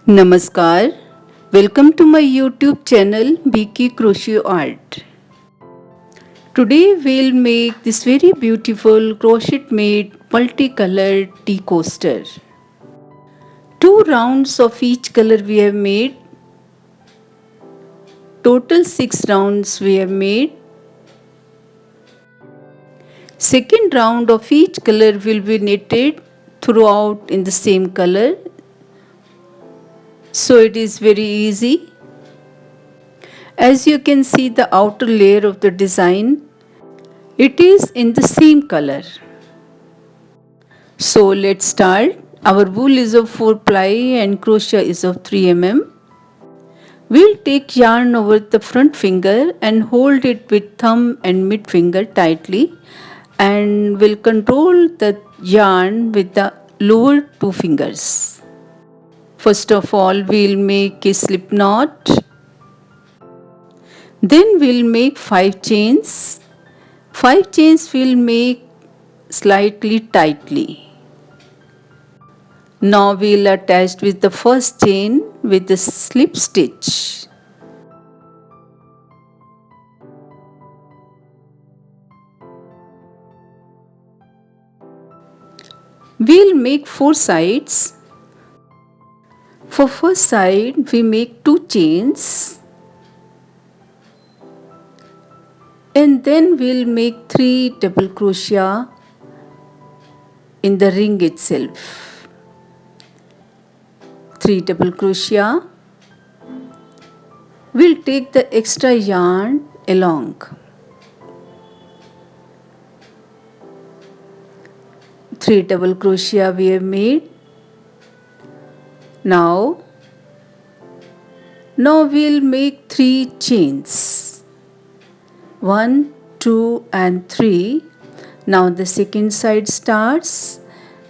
Namaskar. Welcome to my YouTube channel Biki Crochet Art. Today we'll make this very beautiful crochet made multicolored tea coaster. Two rounds of each color we have made. Total 6 rounds we have made. Second round of each color will be knitted throughout in the same color. So it is very easy. As you can see the outer layer of the design, it is in the same color. So let's start. Our wool is of 4 ply and crochet is of 3 mm. We'll take yarn over the front finger and hold it with thumb and mid finger tightly, and we'll control the yarn with the lower two fingers. First of all, we'll make a slip knot. Then we'll make 5 chains. 5 chains we'll make slightly tightly. Now we'll attach with the first chain with the slip stitch. We'll make 4 sides. For first side we make 2 chains and then we'll make 3 double crochet in the ring itself. 3 double crochet. We'll take the extra yarn along. 3 double crochet we have made. Now we'll make 3 chains. 1, 2 and 3. Now the second side starts.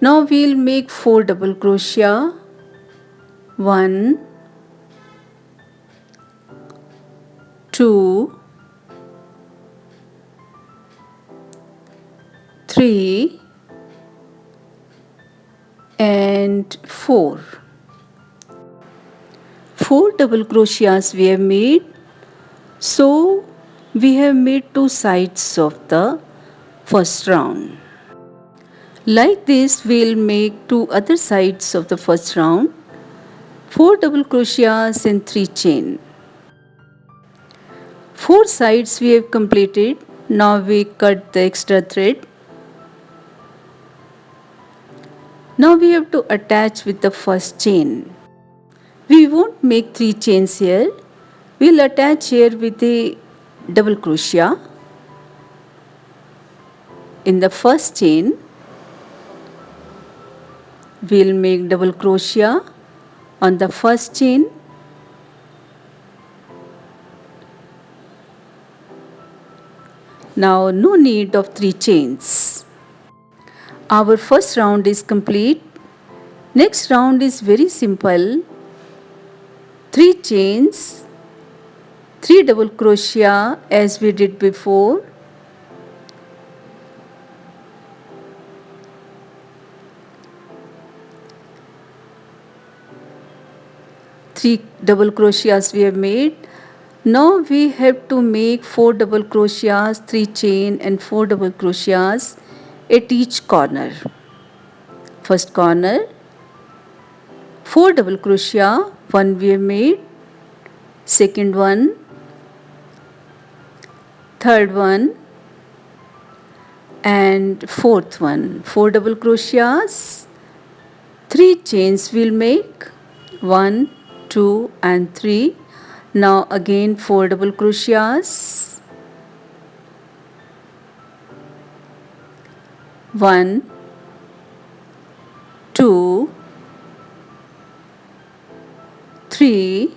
Now we'll make 4 double crochet. 1, 2, 3 and 4. 4 double crochets we have made. So we have made 2 sides of the first round. Like this we'll make 2 other sides of the first round. 4 double crochets and 3 chain. 4 sides we have completed. Now we cut the extra thread. Now we have to attach with the first chain. We won't make 3 chains here. We'll attach here with a double crochet. In the first chain, we'll make double crochet on the first chain. Now no need of 3 chains. Our first round is complete. Next round is very simple. 3 chains, 3 double crochet as we did before. Three double crochets we have made. Now we have to make 4 double crochets, 3 chain and 4 double crochets at each corner. First corner, 4 double crochet, one we have made, second one, third one and fourth one. 4 double crochets, 3 chains we'll make, 1, 2 and 3. Now again 4 double crochets, 1, 2, 3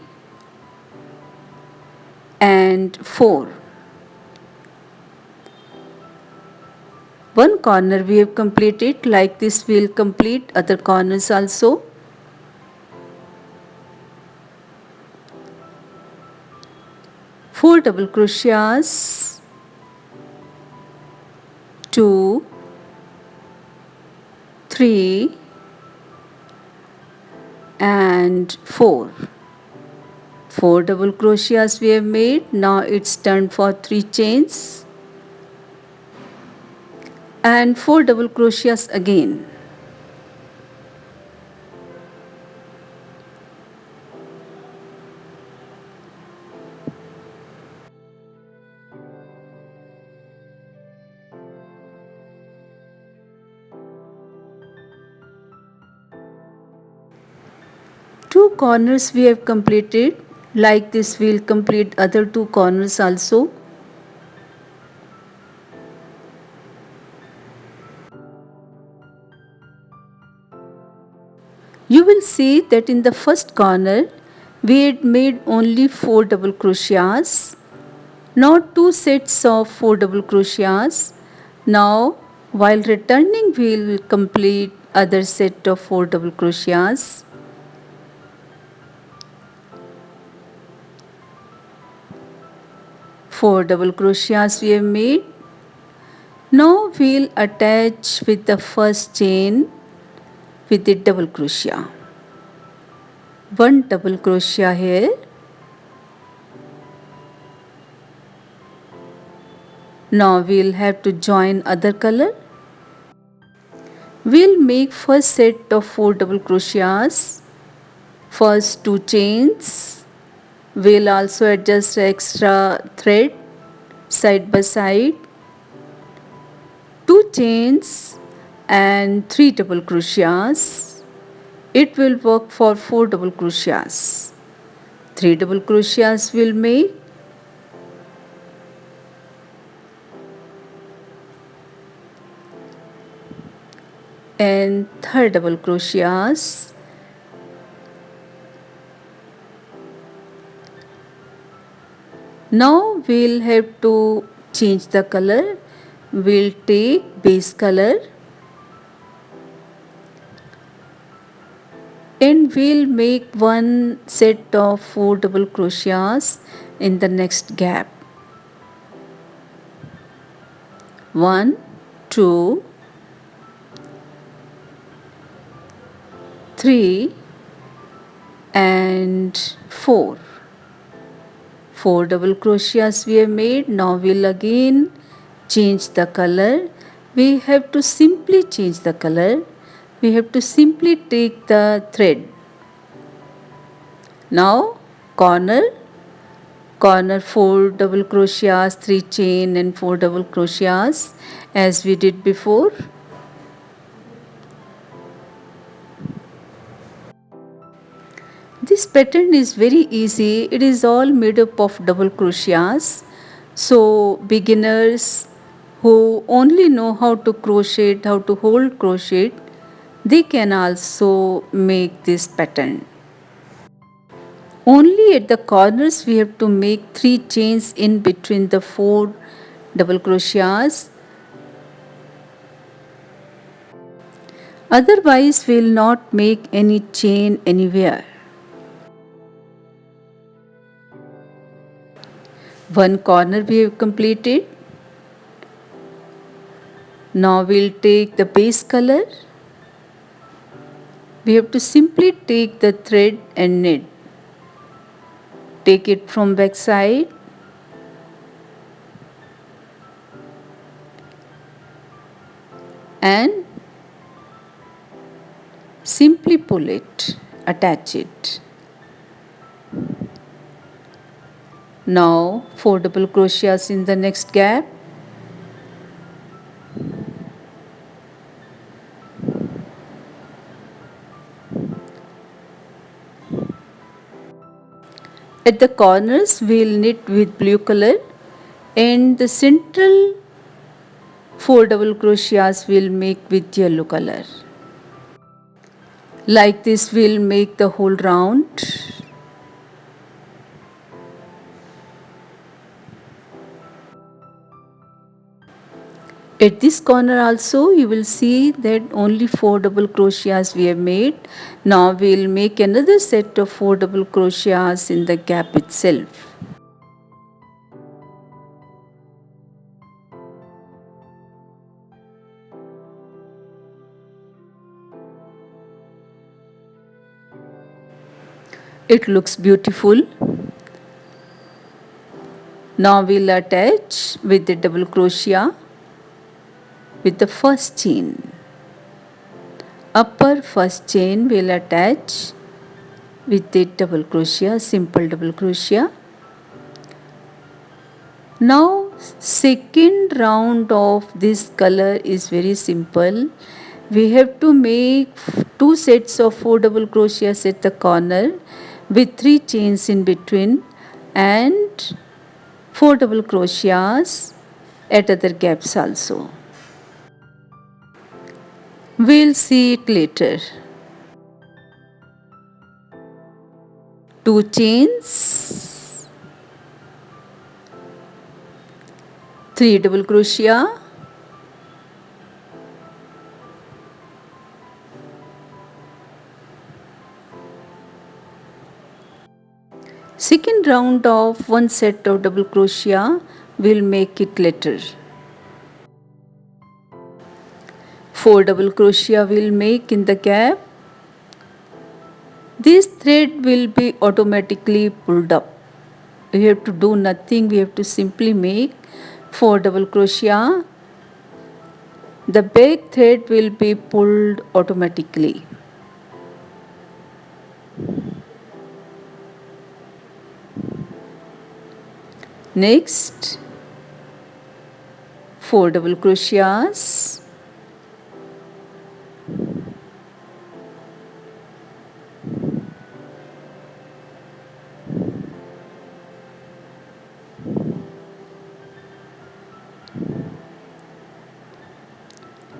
and 4. One corner we have completed. Like this we'll complete other corners also. Four double crochets, 2, 3 and 4. 4 double crochets we have made. Now it's turn for 3 chains and 4 double crochets again. Two corners we have completed. Like this we will complete other 2 corners also. You will see that in the first corner we had made only 4 double crochets. Now 2 sets of 4 double crochets. Now while returning we will complete other set of 4 double crochets. Four double crochets we have made. Now we'll attach with the first chain with the double crochet. One double crochet here. Now we'll have to join other color. We'll make first set of 4 double crochets. First 2 chains. We'll also adjust extra thread side by side. 2 chains and 3 double crochets. It will work for 4 double crochets. 3 double crochets will make. And third double crochets. Now we'll have to change the color. We'll take base color and we'll make one set of 4 double crochets in the next gap. 1, 2, 3 and 4. 4 double crochets we have made. Now we'll again change the color. We have to simply change the color. We have to simply take the thread. Now corner 4 double crochets, 3 chain and 4 double crochets as we did before. This pattern is very easy. It is all made up of double crochets. So beginners who only know how to crochet, how to hold crochet, they can also make this pattern. Only at the corners we have to make 3 chains in between the 4 double crochets. Otherwise we will not make any chain anywhere. One corner we have completed. Now we'll take the base color. We have to simply take the thread and knit. Take it from back side. And simply pull it, attach it. Now 4 double crochets in the next gap. At the corners we'll knit with blue color and the central 4 double crochets we'll make with yellow color. Like this we'll make the whole round. At this corner also you will see that only 4 double crochets we have made. Now we will make another set of 4 double crochets in the gap itself. It looks beautiful. Now we'll attach with the double crochet with the first chain. Upper first chain will attach with the double crochet, simple double crochet. Now second round of this color is very simple. We have to make two sets of 4 double crochets at the corner with 3 chains in between and 4 double crochets at other gaps also. We'll see it later. 2 chains, 3 double crochet, second round of one set of double crochet will make it later. 4 double crochet will make in the gap. This thread will be automatically pulled up. We have to do nothing, we have to simply make 4 double crochet. The back thread will be pulled automatically. Next 4 double crochets,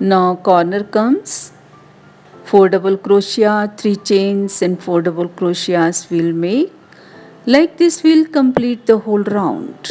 now corner comes 4 double crochet, 3 chains and 4 double crochets will make. Like this we'll complete the whole round.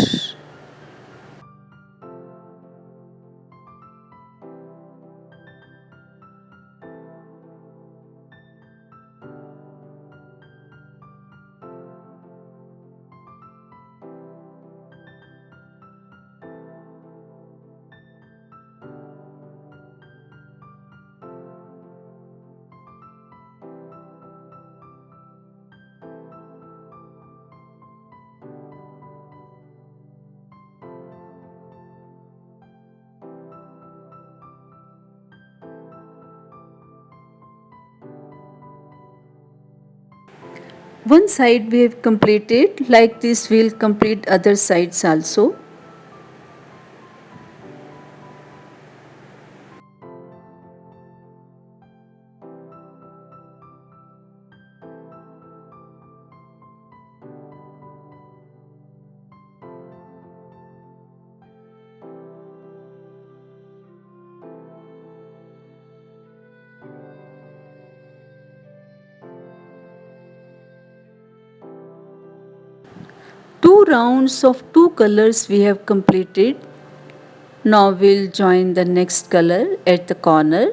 One side we have completed, like this we'll complete other sides also. Two rounds of two colors we have completed. Now we'll join the next color at the corner.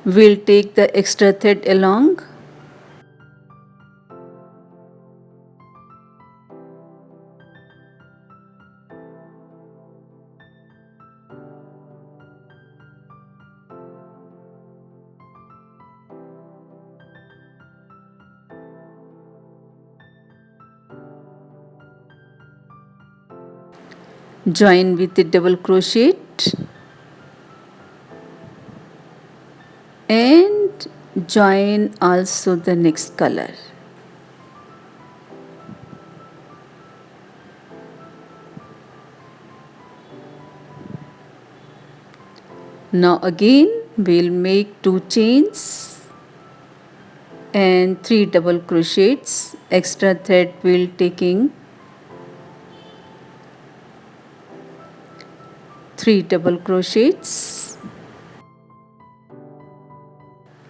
We'll take the extra thread along. Join with the double crochet and join also the next color. Now again we'll make 2 chains and 3 double crochets. Extra thread we'll taking 3 double crochets.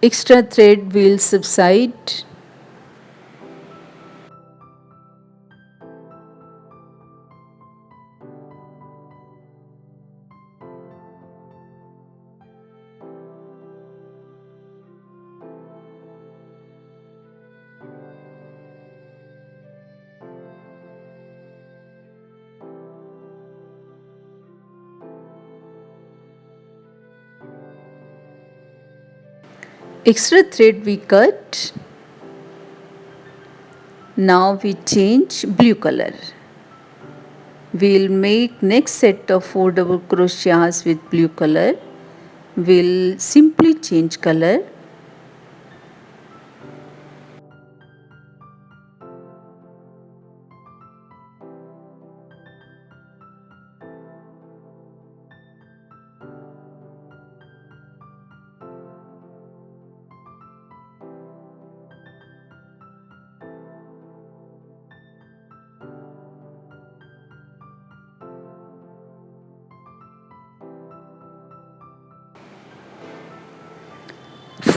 Extra thread will subside. Extra thread we cut. Now we change blue color. We'll make next set of 4 double crochets with blue color. We'll simply change color.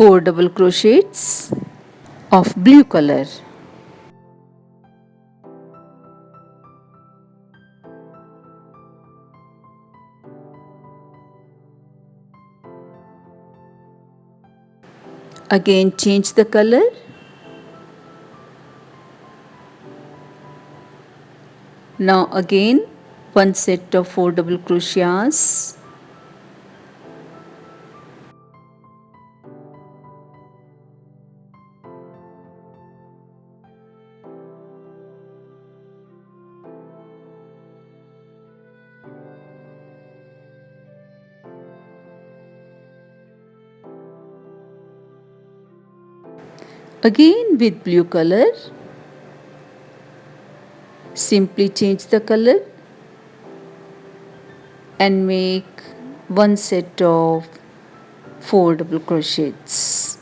Four double crochets of blue color. Again change the color. Now again one set of 4 double crochets. Again with blue color. Simply change the color and make one set of 4 double crochets.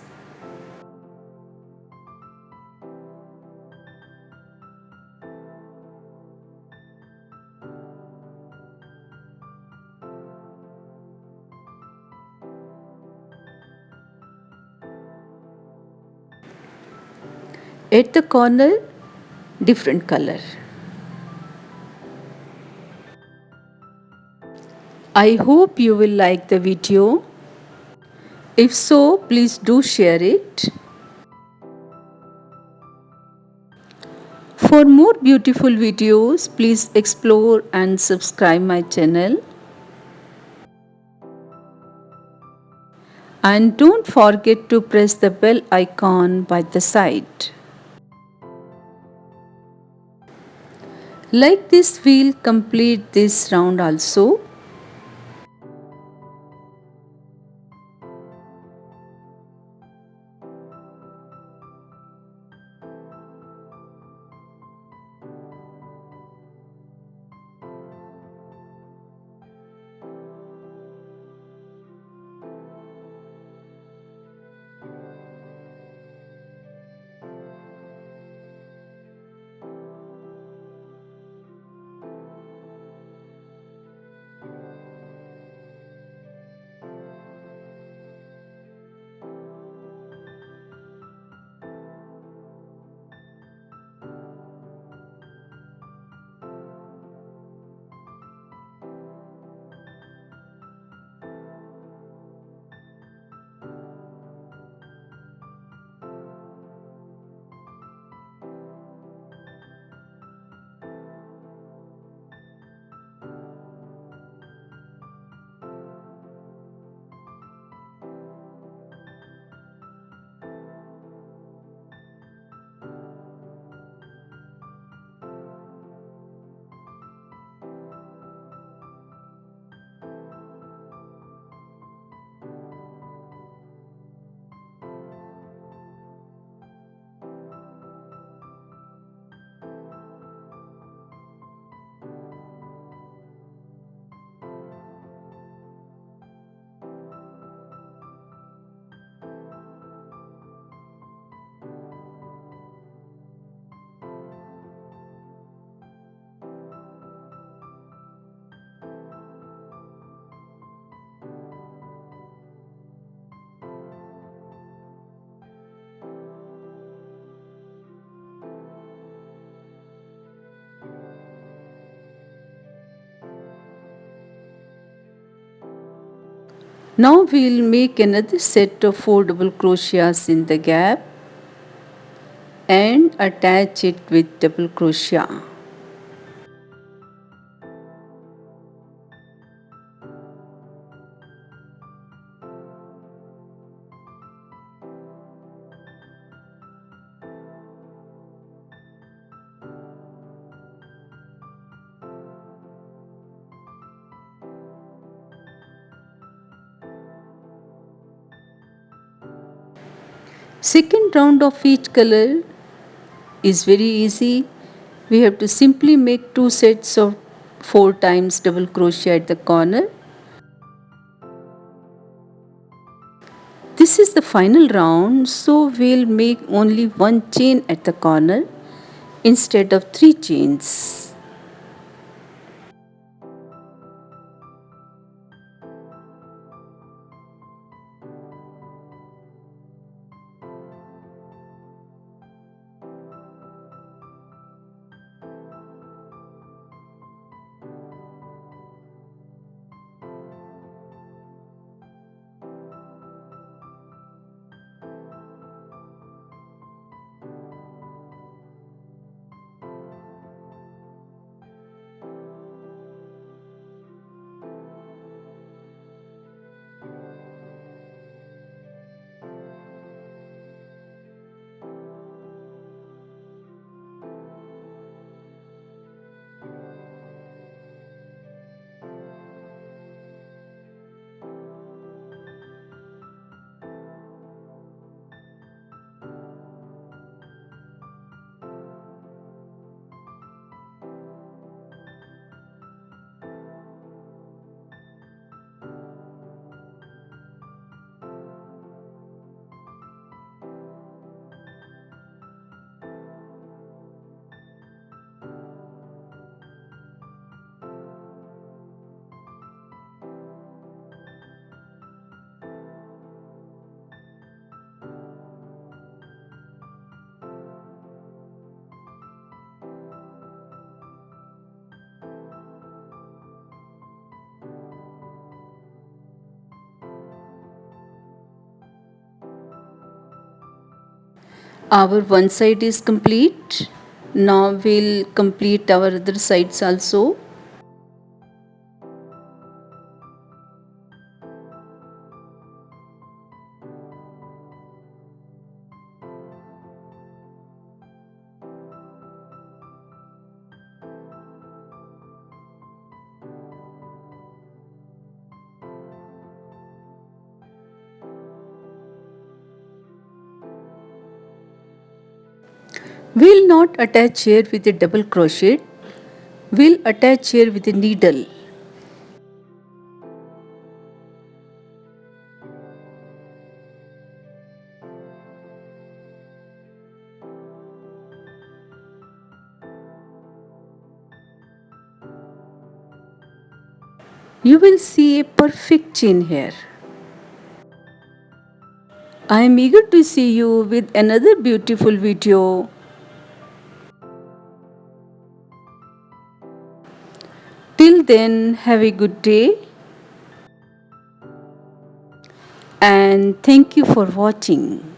At the corner, different color. I hope you will like the video. If so, please do share it. For more beautiful videos, please explore and subscribe my channel. And don't forget to press the bell icon by the side. Like this, we'll complete this round also. Now we'll make another set of 4 double crochets in the gap and attach it with double crochet. Second round of each color is very easy. We have to simply make two sets of 4 times double crochet at the corner. This is the final round, so we'll make only one chain at the corner instead of 3 chains. Our one side is complete. Now we'll complete our other sides also. We'll not attach here with a double crochet. We'll attach here with a needle. You will see a perfect chain here. I am eager to see you with another beautiful video. Till then, have a good day and thank you for watching.